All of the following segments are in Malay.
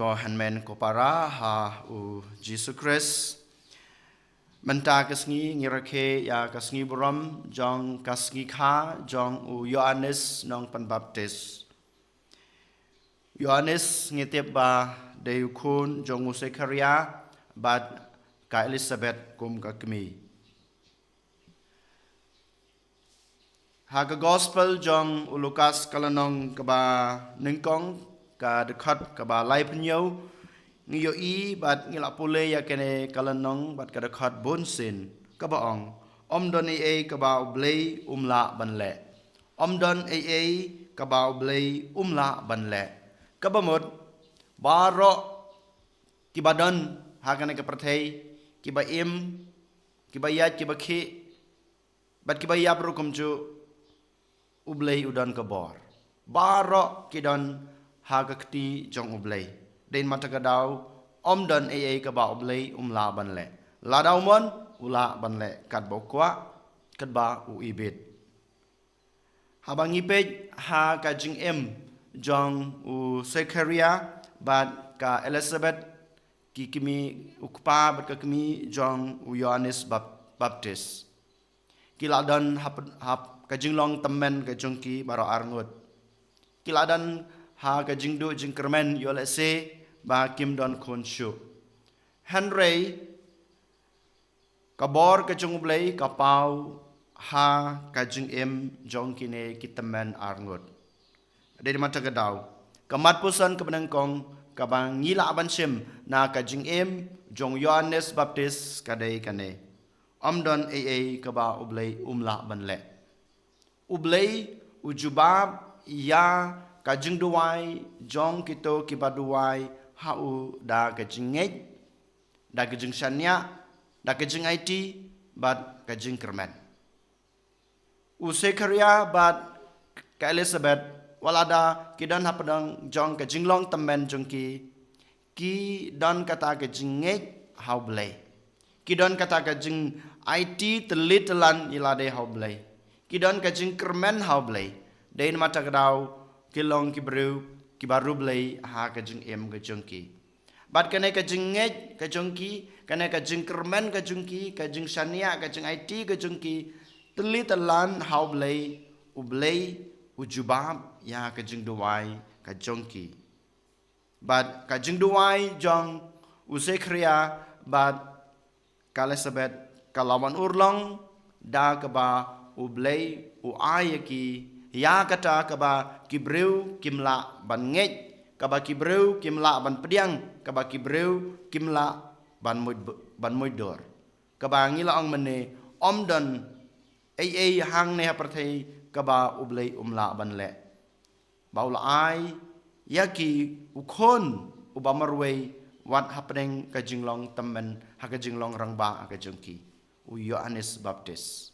ko hanmen ko para ha u Jesus Christ menta kasngi ngirake ya kasngi buram jong kasngi kha jong u Yohanes nong pan baptis Yohanes ngitip ba deyukun jong u Zekaria bad ka Elizabeth kum ka kmi ha ka gospel jong u Lukas kalanong ka ba ningkong ka dekat ka ba lai penyo ngiyo i bat ngila pule ya kene kalanong bat ka dekat bonsin ka baong don e ka ba ublei umla banle don e ka ba ublei umla banle ka bamot baro kibadan ha kene ka prathei kiba im kiba yat kiba khi bat kiba yap rukum ju ublei udan ka bor baro kidon hagakti jong ublei den mata kadau don e ka ba ublei umla banle ladau mon ula banle kat bokwa kat ba u ibit habang ipej ha ka jing em jong u Zekaria bat ka Elizabeth ki kimi ukpa bat ka kimi jong u Yohanes baptis kiladan hap ka jinglong temen ka jongki baro arngut kiladan ha ka jingdu jingkermen yole se ba kim don khonshu Henry ka bor ka jungblei ka pau ha ka jing em jong kine kitemen arngut de mata ka daw ka mat pusan ka benangkong ka bang ngila abansim na ka jing em jong Yohanes baptis ka dei kane don ka ba ublei umla banle ublei ujubab ya kajing duwai jong kito kibaduai hau da kajing ngej da kajing sanya da kajing IT bat kajing kermen u Zekaria bat ka Elizabeth walada kidan hapadang jong kajing long temen jong ki dan kata kajing ngej hau blai kidan kata kajing IT telit telan ilade hau blai kidan kajing kermen hau blai dain mata kadau kilong kibaru blai ha ka jing em ka jongki bat kane ka jing ngej ka jongki kane ka jing kermen ka jongki ka jing sania ka jing IT ka jongki teli telan hau blai ublai ujubab ya ka jing duwai ka jongki bat ka jing duwai jong u Zekaria bat ka Elizabeth kalawan urlong da ka ba ublai u ayaki ya kata kaba kibreu kimla ban ngej kaba kibreu kimla ban pediang kaba kibreu kimla ban moidor kaba ngila ong mene don hang ne haprathei kaba ublei umla ban le baula ai yaki ukhon ubamarwei wat happening ka jinglong temen ha ka jinglong rangba ka jongki u Yohanes baptis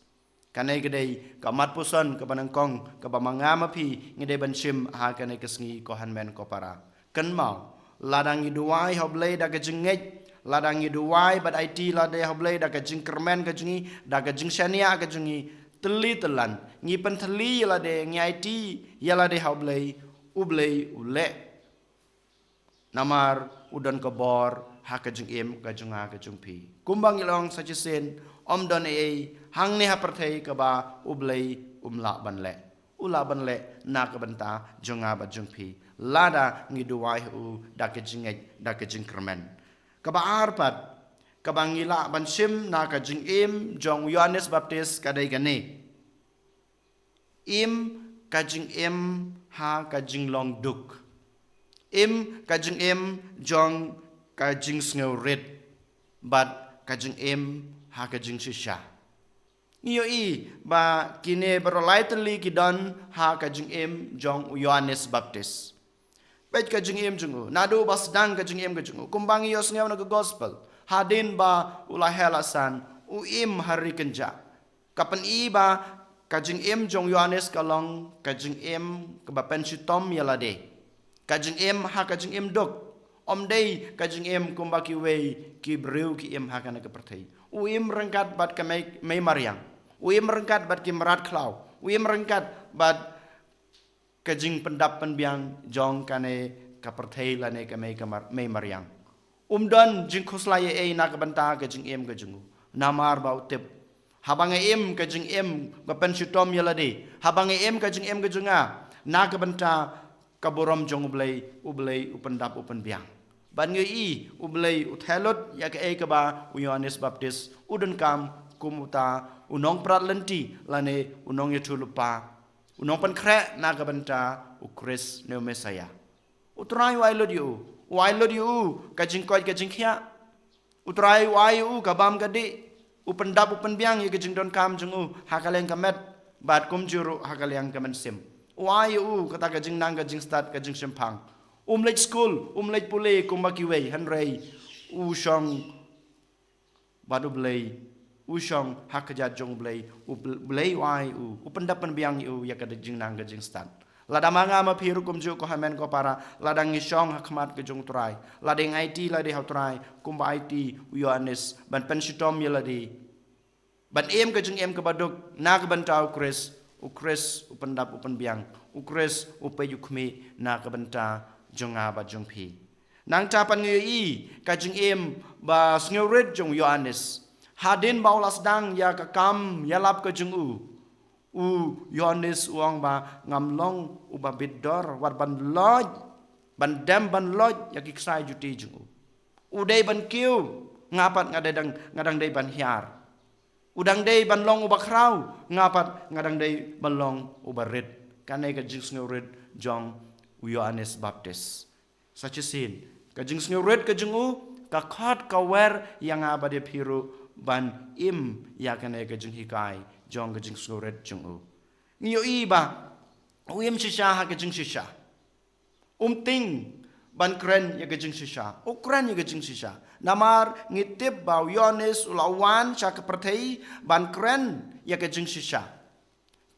kanai gedei kamat puson ke banangkong ke bamangama pi ngedei banshim ha kanai kesngi ko hanmen ko para kan mau ladang iduai hoblei da kejengej ladang iduai bad IT ladai hoblei da kejeng kermen kejungi da kejeng sania kejungi teli telan ngi penteli ladai ngi IT yalade hoblei ublei ule namar udan ke bor ha kejeng em kejunga kejung pi kumbang ilong sajesen don hang ne haperthei ka ba ublei umla banle ula banle na ka banta jonga ba jungpi lada ngiduai u da ke jingej da ke jingkermen ka ba arpat ka ba ngila bansim na ka jing im jong Yohanes baptis ka dai gane im ka jing im ha ka jing long duk im ka jing im jong ka jing sngo red bat ka jing im ha ka jing shisha ngiyo i ba kine berolai teli kidan ha ka jing em jong Yohanes baptis pej ka jing em jungu nadu bas dang ka jing em ka jungu kumbang iyo sngaw na gospel hadin ba ula helasan u im hari kenja kapan i ba ka jing em jong Yohanes kalong ka jing em ka ba pensitom yalade ka jing em ha ka jing em dok dei ka jing em kumba ki wei ki breu ki em ha kana ka perthei uim rengkat bat ke mai mariang uim rengkat bat ki merat klau uim rengkat bat kajing pendap penbiang jong kane ka perthei la ne ka me mariang don jing khoslai e na ka banta ka jing em ka jungu namar ba utep habang em ka jing em ba pen shitom yalade habang em ka jing em ka junga na ka banta ka borom jong ublei upendap upen biang ban nge i ublei uthelot ya ka e ka ba Yohanes Baptis udun kam kumuta unong prat lenti lane unong yetulupa unong pan kre na ka banta ukris ne mesaya utrai wai lo diu ka jing koi ka jing khia utrai wai ka bam ka di upendap upen biang ya ka jing don kam jung hakaleng ka met bat kum juru hakaleng ka men sim wai kata ka jing nang ka jing start ka jing simpang lech school lech pule kumbaki wei hanrei shong badu blei shong hakaja jong blei wai upendap pen biang ya ka jing nang ka jing start lada manga ma phiru kum ju ko hamen ko para ladang ngisong hakmat ke jong trai ladeng IT lade ha trai kum IT Yohanes ban pen shitom yeladi ban em ke jong em ke baduk na ke ban tau ukris upendap upen biang ukris upe yukmi na ke banta jonga ba jong phi nang ta pan ngi ka jong em ba sngorit jong Yohanes hadin baulas dang ya ka kam ya lap ke jong Yohanes uang ba ngamlong uba bidor war ban loj ban dam ban loj ya kiksai juti jung udai ban kiu ngapat ngadang dei ban hiar udang dei ban long uba krau ngapat ngadang dei ban long uba red kanai ka jing red jong Yohanes Baptis such a scene ka jing red ka jung ka khat ka wer yang abade phiru ban im ya kanai ka jing hikai jong ka jing red jung ngiyo iba uyem shisha ha ka jing shisha ting ban kren ya ka jing shisha ukran ya ka jing shisha namar ngitip ba Yohanes ulawan cha ka perthei ban kren ya ka jing shisha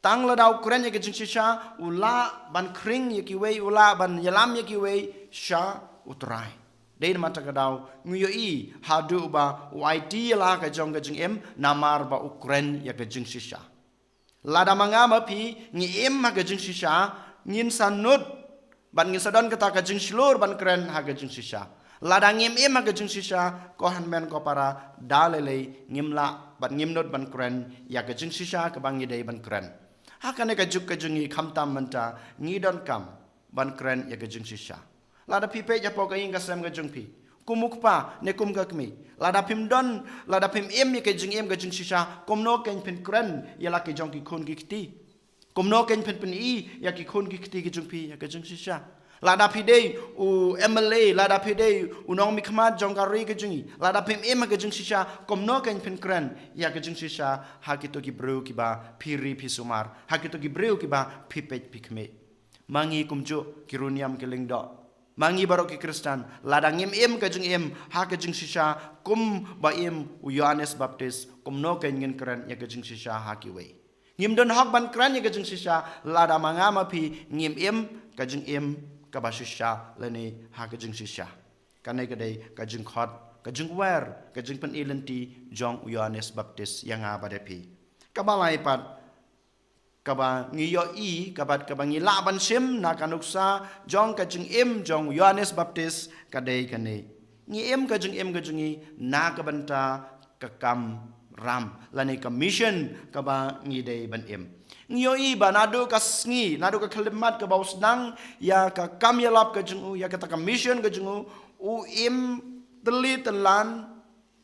tang la dau kren ya ka jing shisha ula ban kring ya ki wei ula ban yalam ya ki wei sha utrai dei mata ka dau ngiyo i hadu ba YT la ka jong ka jing em namar ba ukren ya ka jing shisha lada mangama pi ngi em ha ka jing shisha ngin sanut ban ngi sadon kata ka jing slur ban kren ha ka jing shisha lada ngim em ha ka jing shisha ko han men ko para dalele ngimla ban ngimnot ban kren ya ka jing shisha ka bangi dei ban kren ha ka ne ka juk ka jungi khamtam manta ngi don kam ban kren ya ka jing shisha lada pi pe ja po ka ing ka sem ka jung pi kumukpa ne kum ka kmi lada pim don lada pim em ye ke jing em ka jing shisha komno ken pen kren ya la ke jong ki khun ki kti komno ken pen i ya ki khun ki kti ki jung pi ya ka jing shisha lada pi dei u MLA lada pi dei u nong mi khmat jong ka ri ke jingi lada pim em ka jing shisha komno ken pen kren ya ka jing shisha ha ki to ki bru ki ba phiri phi sumar ha ki to ki bru ki ba phi pet pi khme mangi kumjo kiruniam ke lingdo mangi barok ki Kristen ladang em ka jing em ha ka jing shisha kum ba em Yohanes Baptis kum no ken ngin kran ya ka jing shisha ha ki wei ngim don hak ban kran ya ka jing shisha lada mangama phi ngim em ka jing em ka ba shisha lene ha ka jing shisha kanai ka dei ka jing khot ka jing wer ka jing pen ilenti jong Yohanes Baptis yang ha ba de phi ka ba lai pat kaba ngiyo i kabat kaba ngila ban sim na kanuksa jong ka jing em jong Yohanes Baptis kadai kane ngi em ka jing na ka banta ka kam ram lani ka mission kaba ngi dei ban em ngiyo i ba nadu ka sngi nadu ka khalimat ka baus dang ya ka kam ya lap ka jing ya ka ta ka mission ka jing u em teli telan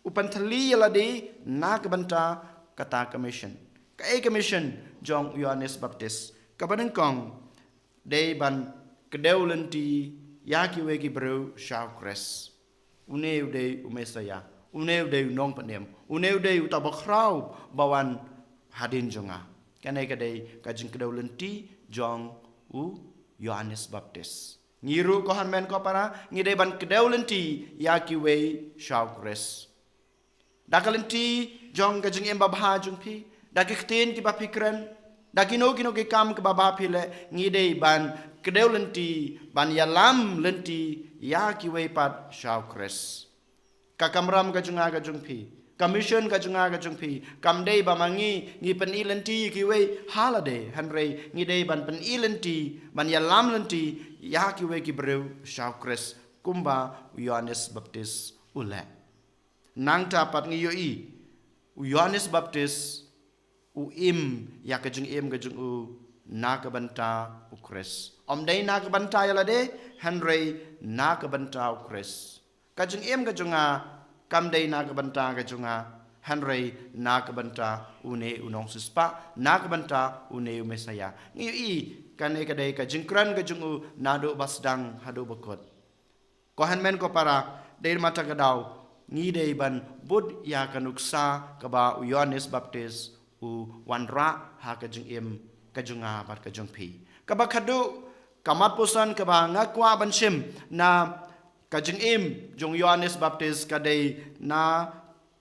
upan teli yaladi na ka banta kata ka mission ka e ka mission jong Yohanes Baptis kabaneng kong dei ban kedewlenti yaki weki bro shaukres uneu dei umesaya uneu dei nong panem uneu dei utabakrau bawan hadin jonga kanai kadei kajing kedewlenti jong Yohanes Baptis ngiru ko han men ko para ngidei ban kedewlenti yaki we shaukres dakalenti jong kajing emba bha jong pi daki ktin ki ba pikran daki no ki kam ke baba pile ngidei ban kedeu lenti ban yalam lenti ya ki we pat shaukres ka kamram ka junga ka jungpi commission ka junga ka jung phi kam dei ba mangi ngi pen ilenti ki we holiday hanrei ngi dei ban pen ilenti ban ya lam lenti ya ki we ki breu shau kres kumba Yohanes Baptis ule nang tapat ngi yo i Yohanes Baptis u im ya ka jung im ka jung u na ka banta u kres om dei na ka banta ya la de hanrei na ka banta u kres ka jung im ka junga kam dei na ka banta ka junga hanrei na ka banta une unong sispa na ka banta une u mesaya ngi i kan e ka dei ka jingkran ka jung u na do basdang hado bakot ko hanmen ko para dei mata ka daw ngi dei ban bud ya kanuksa ka ba Yohanes Baptis u wanra ha ka jung im ka junga bat ka jung phi ka ba khadu kamat pusan ka ba ngakwa ban shim na ka jung im jung Yohanes Baptis ka dei na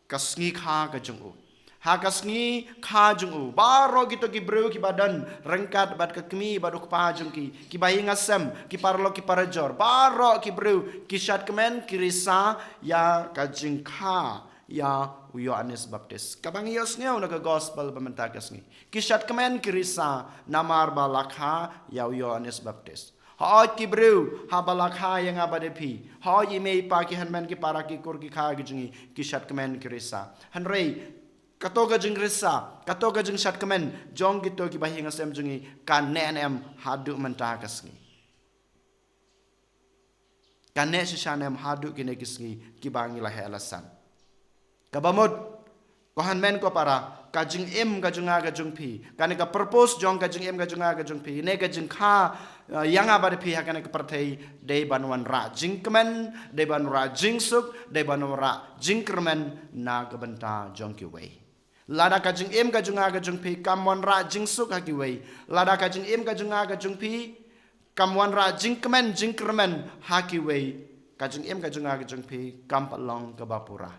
kasngi kha ka jung u ha kasngi kha jung u baro gitu ki breu ki badan rengkat bat ka kmi baduk pa jung ki bayi ngasem ki parlo ki parajor baro ki breu ki shat kemen ki risa ya ka jung kha ya Yohanes Baptis kabang yos ngeu na ka gospel pementa kasngi ki shat kemen ki risa namar balakha ya Yohanes Baptis ha ki breu ha balakha yang abade phi ha yi mei pa ki hanmen ki para ki kur ki kha ki jungi ki shat kemen ki risa hanrei katoga jeng risa katoga jeng shat kemen jong gitu ki bahi ngasem jungi kan nenem hadu menta kasngi kan ne shishanem hadu ki ne kisngi ki bangi lahe alasan kabamod ko hanmen ko para ka jing im ka junga ka jung phi kan ka purpose jong ka jing im ka junga ka jung phi ne ka jing kha yang abade phi ha kan ka parthei de banwan ra jing kemen de ban ra jing suk de ban ra jing kermen na ka banta jong ki wei lada ka jing im ka junga ka jung phi kamwan ra jing suk ha ki wei lada ka jing im ka junga ka jung phi kamwan ra jing kemen jing kermen ha ki wei ka jing im ka junga ka jung phi kam palong ka bapura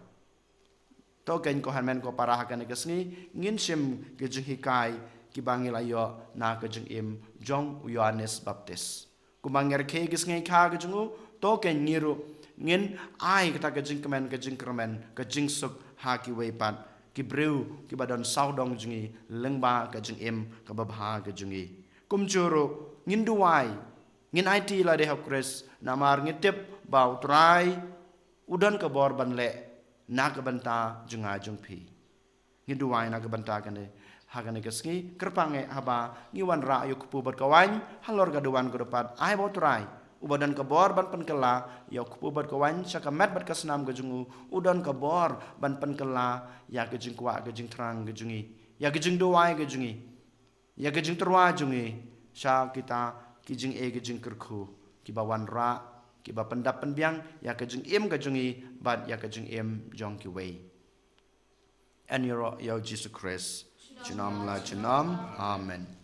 to ken ko hanmen ko para hakan ke sni ngin sim ke jing hikai ki bangila yo na ke jing im jong Yohanes Baptis ku banger ke gis ngai kha ke jung to ken ngiru ngin ai kata ke jing kemen ke jing kermen ke jing suk ha ki wei pat ki breu ki badon saudong jungi lengba ke jing im ke babha ke jungi kum juro ngin duai ngin IT la de hakres namar ngitip bau trai udan ke bor ban le na ka banta junga jung phi ngi duwai na ka banta kane hagane kasngi kerpange haba ngi wan ra ayu kupu bat kawan halor ga duwan ko depat ai bo trai ubadan ka bor ban pen kala ya kupu bat kawan saka met bat kasnam ga jungu udan ka bor ban pen kala ya ga jing kwa ga jing trang ga jungi ya ga jing duwai ga jungi ya ga jing terwa jungi sha kita ki jing e ga jing kerku ki bawan ra ki ba pendap penbiang ya ka jing im ka jungi bat ya ka jing im jong ki wei and your Jesus Christ Chinam la chinam amen.